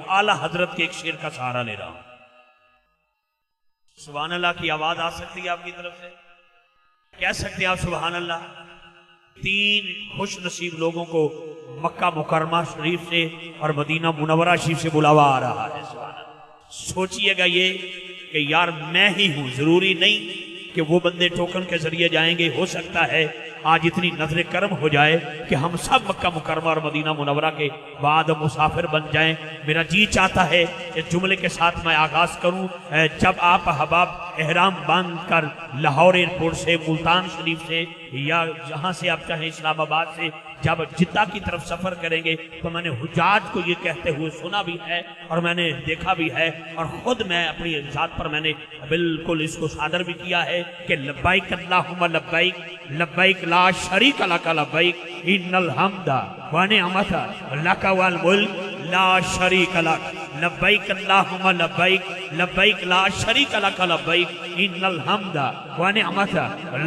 आला हजरत के एक शेर का सहारा ले रहा हूं। सुभान अल्लाह की आवाज आ सकती है आपकी तरफ से? कह सकते हैं आप सुभान अल्लाह? 3 खुश नसीब लोगों को मक्का मुकरमा शरीफ से और मदीना मुनव्वरा शरीफ से बुलावा आ रहा है। सुभान अल्लाह। सोचिएगा ये कि यार मैं ही हूं, जरूरी नहीं कि वो बंदे टोकन के जरिए जाएंगे। हो सकता है आज इतनी नजर करम हो जाए कि हम सब मक्का मुकरमा और मदीना मुनव्वरा के बाद मुसाफिर बन जाएं। मेरा जी चाहता है इस जुमले के साथ मैं आगाज करूं। जब आप अहबाब एहराम बांध कर लाहौर एयरपोर्ट से, मुल्तान शरीफ से या जहां से आप चाहें इस्लामाबाद से जब जिद्दा की तरफ सफर करेंगे तो मैंने हुज्जाज को ये कहते हुए सुना भी है और मैंने देखा भी है और खुद मैं अपनी जात पर मैंने बिल्कुल इसको सादर भी किया है कि लब्बाइक अल्लाहुम्मा लब्बाइक लब्बाइक ला शरीक लक लब्बाइक इन्नल हम्दा व निअमत लक वल मुल्क ला शरीक लक लब्बाइक अल्लाहुम्मा लब्बाइक लब्बाइक ला शरीक लक लब्बाइक इन्नल हम्दा व निअमत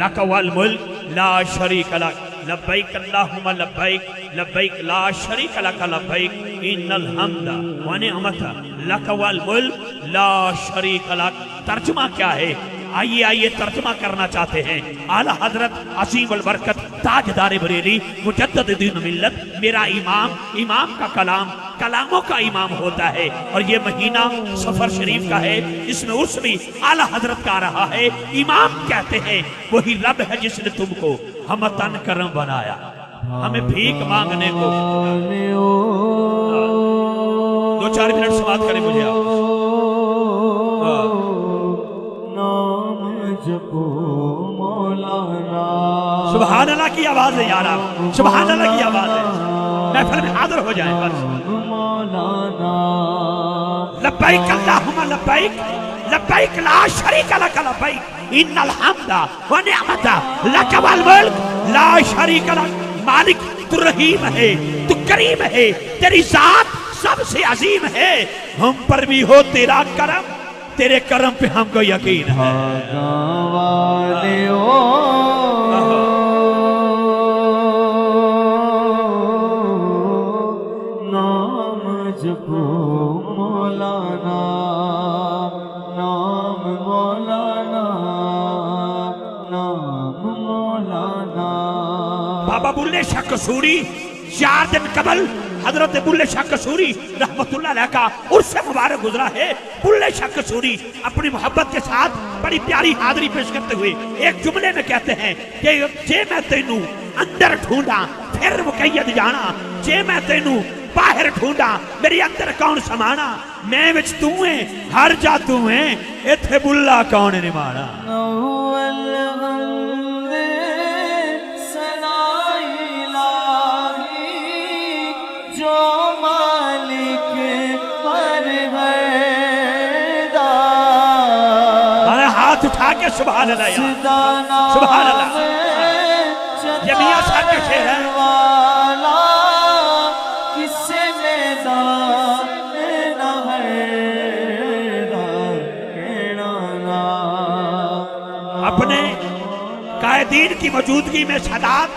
लक वल मुल्क ला शरीक लक लब्बाइक अल्लाहुम्मा लब्बाइक लब्बाइक ला शरीक लक लब्बाइक इन्नल हम्दा व निअमत लक वल मुल्क ला शरीक लक। तर्जुमा क्या है? आइए आइए तर्जुमा करना चाहते हैं। आला हजरत असीम अल बरकत ताजदार बरेली मुजद्दिद दीन मिल्लत मेरा इमाम, इमाम का कलाम कलामों का इमाम होता है और ये महीना सफर शरीफ का है। इसमें उर्स भी आला हजरत का रहा है। इमाम कहते हैं वही रब है जिसने तुमको हम तन करम बनाया, हमें भीख मांगने को। 2-4 मिनट समाप्त करें मुझे आप। सुभान अल्लाह की आवाज है यार, आप सुभान अल्लाह की आवाज है। महफिल में हाजिर हो जाए बस। लब्बाइक अल्लाहुम्मा लब्बाइक लब्बाइक ला शरीक लक लब्बाइक इन्नल हम्दा व निअमत लक वल मुल्क ला शरीक लक। मालिक तू रहीम है, तू करीम है, तेरी जात सबसे अजीम है। हम पर भी हो तेरा करम, तेरे करम पे हमको यकीन है। नाम जपो मौलाना, नाम मौलाना, नाम मौलाना। बाबा बुल्ले शाह कसूरी 4 दिन कबल हजरत बुल्ले शाह कसूरी रहमतुल्लाह अलैह का उर्स मुबारक गुजरा है। बुल्ले शाह कसूरी अपनी मोहब्बत के साथ बड़ी प्यारी हाजिरी पेश करते हुए एक जुमले में कहते हैं कि जे मैं तेनू अंदर ढूंढा फिर मुकैयद जाना, जे मैं तेनू बाहर ढूंढा मेरे अंदर कौन समाना। मैं विच तू है हर जा तू है, इथे बुल्ला कौन निमाना। उठा के सुभान अल्लाह, सुभान अल्लाह। ये मियां साहब का शेर है। किससे मैदान न है अपने कायदीन की मौजूदगी में, सादात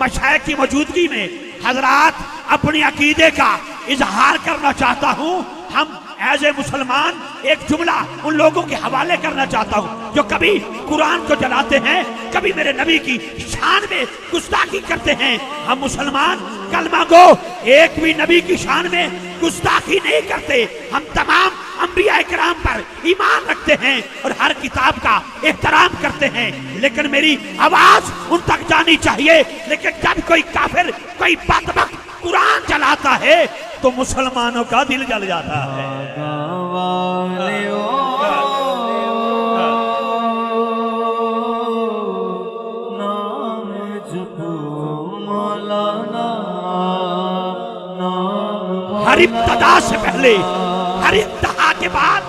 मशाइख की मौजूदगी में हजरात अपने अकीदे का इजहार करना चाहता हूँ। हम एज ए मुसलमान एक जुमला उन लोगों के हवाले करना चाहता हूँ जो कभी कुरान को जलाते हैं, कभी मेरे नबी की शान में गुस्ताखी करते हैं। हम मुसलमान कलमा गो एक भी नबी की शान में गुस्ताखी नहीं करते। हम तमाम अंबिया इकराम पर ईमान रखते हैं और हर किताब का एहतराम करते हैं, लेकिन मेरी आवाज उन तक जानी चाहिए। लेकिन जब कोई काफिर, कोई बदबख्त कुरान जलाता है तो मुसलमानों का दिल जल जाता है। नाम जपो मौलाना, हर इब्तदा से पहले, हर इंतहा के बाद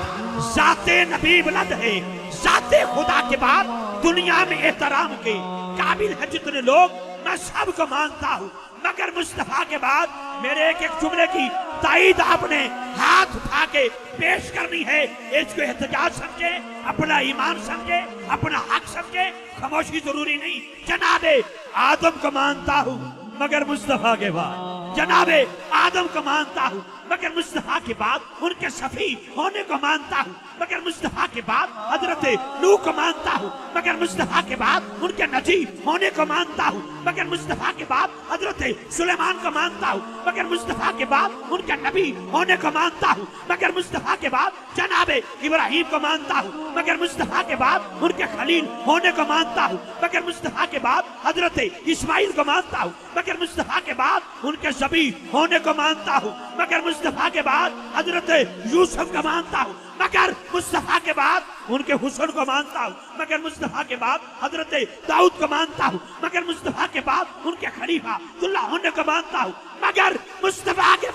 जाते नबी बुलंद है। जाते खुदा के बाद दुनिया में एहतराम के काबिल है जितने लोग, मैं सबको मानता हूँ, मगर मुस्तफा के बाद मेरे एक एक जुमले की ताईद आपने हाथ उठा के पेश करनी है। इसको एहतजाज समझे, अपना ईमान समझे, अपना हक समझे। खामोशी जरूरी नहीं। जनाबे आदम को मानता हूँ मगर मुस्तफा के बाद, जनाबे आदम को मानता हूँ मगर मुस्तफा के बाद उनके सफी होने को मानता हूँ, मगर मुस्तफा के बाद हजरत नूह को मानता हूँ, मगर मुस्तफा के बाद उनके नजी होने को मानता हूँ, मगर मुस्तफा के बाद हजरत सुलेमान को मानता हूँ, मगर मुस्तफा के बाद उनके नबी होने को मानता हूँ, मगर मुस्तफा के बाद जनाबे इब्राहिम को मानता हूँ, मगर मुस्तफा के बाद उनके खलील होने को मानता हूँ, मगर मुस्तफा के बाद हजरत इस्माइल को मानता हूँ, मगर मुस्तफा के बाद उनके ज़बी होने को मानता हूँ, मगर मुस्तफा के बाद हजरत यूसुफ को मानता हूँ, मगर मुस्तफा के बाद उनके हुस्न को मानता हूँ, मगर मुस्तफा के बाद हजरत दाऊद को मानता हूँ, मगर मुस्तफा के बाद उनके खलीफा अब्दुल्लाह होने को मानता हूँ, मगर मुस्तफा के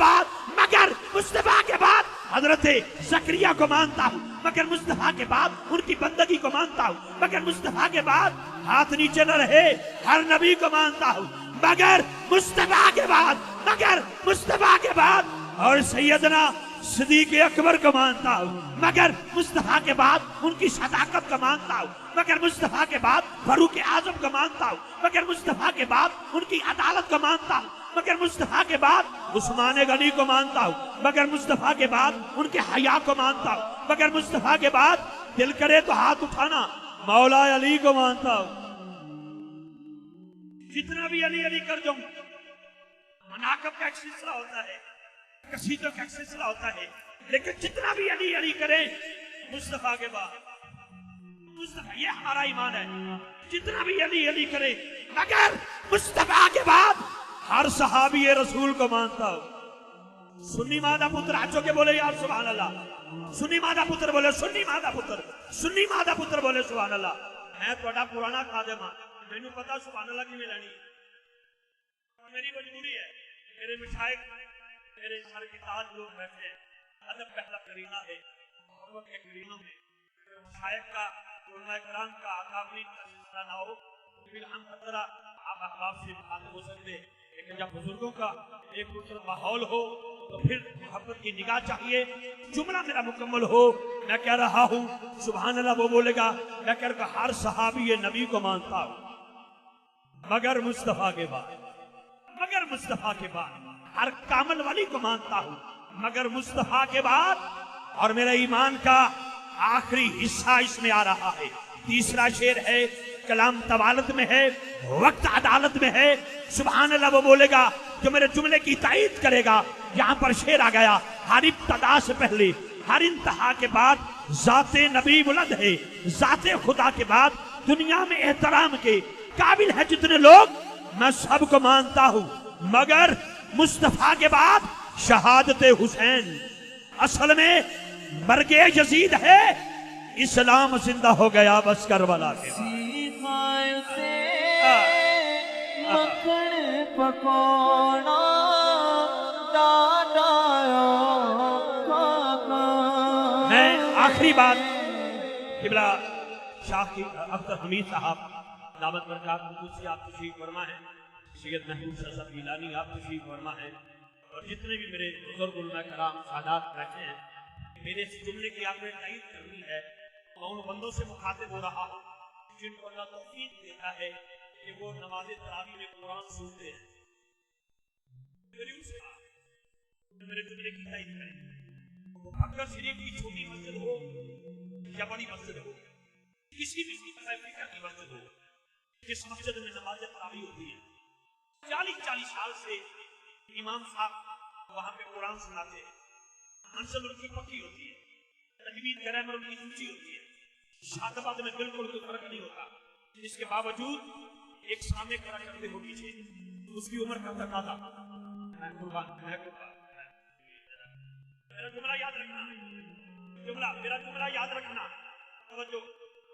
बाद हजरत जकरिया को मानता हूँ, मगर मुस्तफा के बाद उनकी बंदगी को मानता हूँ, मगर मुस्तफा के बाद हाथ नीचे न रहे हर नबी को मानता हूँ, मगर मुस्तफा के बाद और सैयदना सिद्दीक़ अकबर को मानता हूँ, मगर मुस्तफा के बाद उनकी सदाकत को मानता हूँ, मगर मुस्तफा के बाद फारूक आजम को मानता हूँ, मगर मुस्तफा के बाद उनकी अदालत को मानता हूँ, मगर मुस्तफा के बाद उस्मान गनी को मानता हूँ, मगर मुस्तफा के बाद उनके हया को मानता हूँ, मगर मुस्तफा के बाद दिल करे तो हाथ उठाना मौला अली को मानता हूँ। जितना भी अली अली कर जाऊं, मनाकब का एक सिलसिला होता है, कसीदों का एक सिलसिला होता है, लेकिन जितना भी अली अली करे मुस्तफा के बाद, मुस्तफा ये हमारा ईमान है, जितना भी अली अली करे मगर मुस्तफा के बाद हर सहाबी रसूल को मानता हूं। सुन्नी मादा पुत्र हाथों के बोले यार सुभान अल्लाह, सुन्नी मादा पुत्र बोले सुन्नी मादा पुत्र बोले सुभान अल्लाह। मैं थोड़ा पुराना खादिम हां, मैनू पता सुभान अल्लाह की लैनी मेरी मजबूरी है। मेरे मिठाई मेरे सर के ताज लोग बैठे हैं, अदब पहला करीना है और के करीनों में शायद का उलमा कराम का अकाबरीन का सिलसिला ना हो फिर हम खतरा आप अहबाब से बात हो सकते, लेकिन जब बुजुर्गों का एक दूसरा माहौल हो तो फिर मोहब्बत की निगाह चाहिए। जुमला मेरा मुकम्मल हो, मैं कह रहा हूँ सुभान अल्लाह, वो बोलेगा मैं कह रहा हर सहाबी ये नबी को मानता हूँ मगर मुस्तफा के बाद, हर कामल वाली को मानता हूँ मगर मुस्तफा के बाद। और मेरा ईमान का आखिरी हिस्सा इसमें आ रहा है, तीसरा शेर है, कलाम तवालत में है, वक्त अदालत में है। सुभान अल्लाह वो बोलेगा जो मेरे जुमले की तायीद करेगा। यहाँ पर शेर आ गया, हर इब्तदा से पहले हर इंतहा के बाद जाते नबी बुलंद है, जाते खुदा के बाद दुनिया में एहतराम के काबिल है जितने लोग, मैं सबको मानता हूँ मगर मुस्तफा के बाद शहादत हुसैन। असल में मरगे यजीद है, इस्लाम जिंदा हो गया बस करबला के मक्खन पकोड़ा मैं आखिरी बात किबला शाह की अख्तर हमीद साहब दावत बरकत से आप तशरीफ फरमा है, सैयद महमूद शहजाद गिलानी आप तशरीफ फरमा है और जितने भी मेरे बुजुर्ग उलमा कराम सादात बैठे हैं, मेरे इस जुमले की आपने तायीद करनी है। मैं उन बंदों से मुखातिब हो रहा हूँ जिनको अल्लाह तौफीक देता है कि वो नमाज तरावी में कुरान सुनते हैं। मेरे जुमले की तायीद करें, अक्कर शरीफ की छोटी मस्जिद हो या बड़ी मस्जिद हो, किसी भी फिक्र की मस्जिद हो, जिस मस्जिद में नमाज तरावी होती है 40-40 साल से इमाम साहब वहां पे कुरान सुनाते हैं, मंजिल उनकी पक्की होती है, तजवीद ग्रामर उनकी ऊंची होती है, शातबाद में बिल्कुल कोई फर्क नहीं होता। इसके बावजूद एक सामने खड़ा करते हो पीछे, उसकी उम्र का तकाजा, मैं कुर्बान मेरा जुमला याद रखना, मेरा जुमला याद रखना, तवज्जो,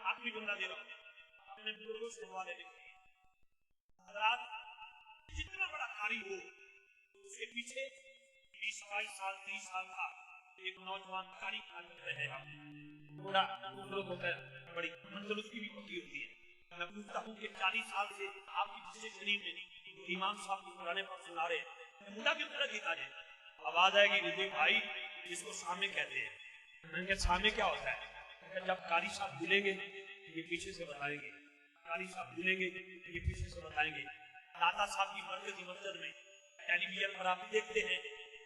आखिरी जुमला दे रहा हूं, अपने बुजुर्गों से दुआ लेने के लिए। हज़रात, जितना बड़ा कारी हो उसके पीछे 20-22 साल 30 साल का एक नौजवान कारी खड़ा रहे, हम थोड़ा दूसरों को बड़ी मंजिल उसकी भी पक्की होती है। मैं पूछता हूँ कि 40 साल से आपकी जिससे शरीफ में नहीं इमाम साहब को पुराने पर सुना रहे हैं, मुद्दा किस तरह गीता है, आवाज आएगी रिजी भाई इसको सामने कहते हैं। मैंने सामने क्या होता है, जब कारी साहब भूलेंगे ये पीछे से बताएंगे, कारी साहब भूलेंगे ये पीछे से बताएंगे। दाता साहब की मरकजी मस्जिद में टेलीविजन पर आप देखते हैं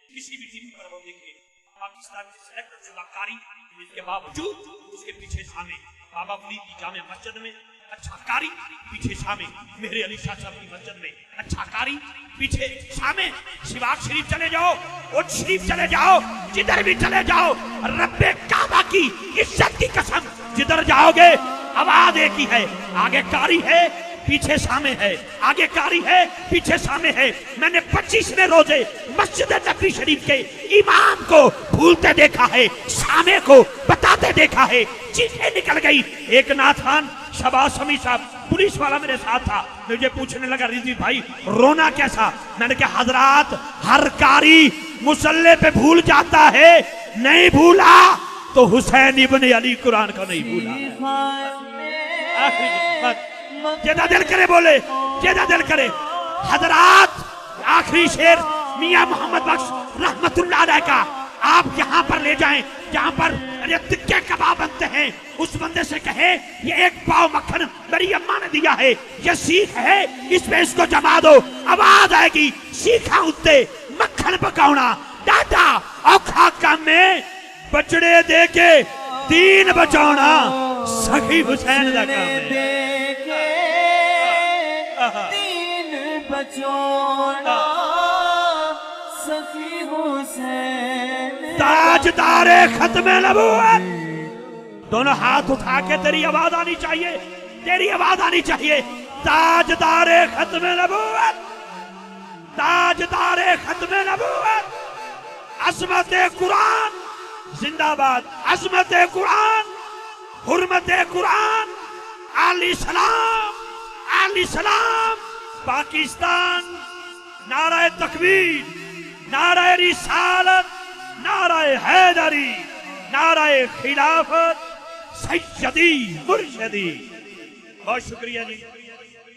किसी भी टीवी पर वो देखे पाकिस्तान के सिलेक्ट शुदा कारी, इसके बावजूद उसके पीछे सामे बाबा फरीद की जामे मस्जिद में अच्छा कारी, पीछे सामे मेरे अली शाह साहब की मस्जिद में अच्छा कारी, पीछे सामे शिवाग शरीफ चले जाओ, उज शरीफ चले जाओ, जिधर भी चले जाओ, रब्बे काबा की इज्जत की कसम, जिधर जाओगे आवाज एक ही है, आगे कारी है पीछे सामे है, आगे कारी है पीछे सामे है। मैंने 25वें रोजे मस्जिद नबी शरीफ के इमाम को भूलते देखा है, सामे को बताते देखा है, चीखें निकल गई। एक नाथान शबाज शमी साहब पुलिस वाला मेरे साथ था, मुझे पूछने लगा रिजवी भाई रोना कैसा, मैंने कहा हजरात हर कारी मुसल्ले पे भूल जाता है, नहीं भूला तो हुसैन इब्न अली कुरान का नहीं भूला। जेदा दिल करे बोले, जेदा दिल करे। हजरात आखिरी शेर मियां मोहम्मद बख्श रहमतुल्लाह अलैह का आप यहाँ पर ले जाएं जहाँ पर टिक्के कबाब बनते हैं, उस बंदे से कहे ये एक पाव मक्खन मेरी अम्मा ने दिया है, ये सीख है, इसमें इसको जमा दो, आवाज आएगी सीखा उत्ते मक्खन पकाउना दादा औखा काम में बचड़े दे के दीन बचाना सखी हुसैन का काम है। दीन बचाना सखी हुसैन, ताजदारे खत्मे नबूवत, दोनों हाथ उठा के तेरी आवाज आनी चाहिए, तेरी आवाज आनी चाहिए। ताजदारे खत्मे नबूवत, ताजदारे खत्मे नबूवत, अज़मत कुरान जिंदाबाद, अज़मत कुरान, हुर्मत कुरान, आली सलाम, आली सलाम, पाकिस्तान, नाराए तकबीर, नाराए रिसालत, नाराए हैदरी, नाराए खिलाफत, सैयदी मुर्शदी। बहुत शुक्रिया जी,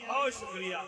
बहुत शुक्रिया।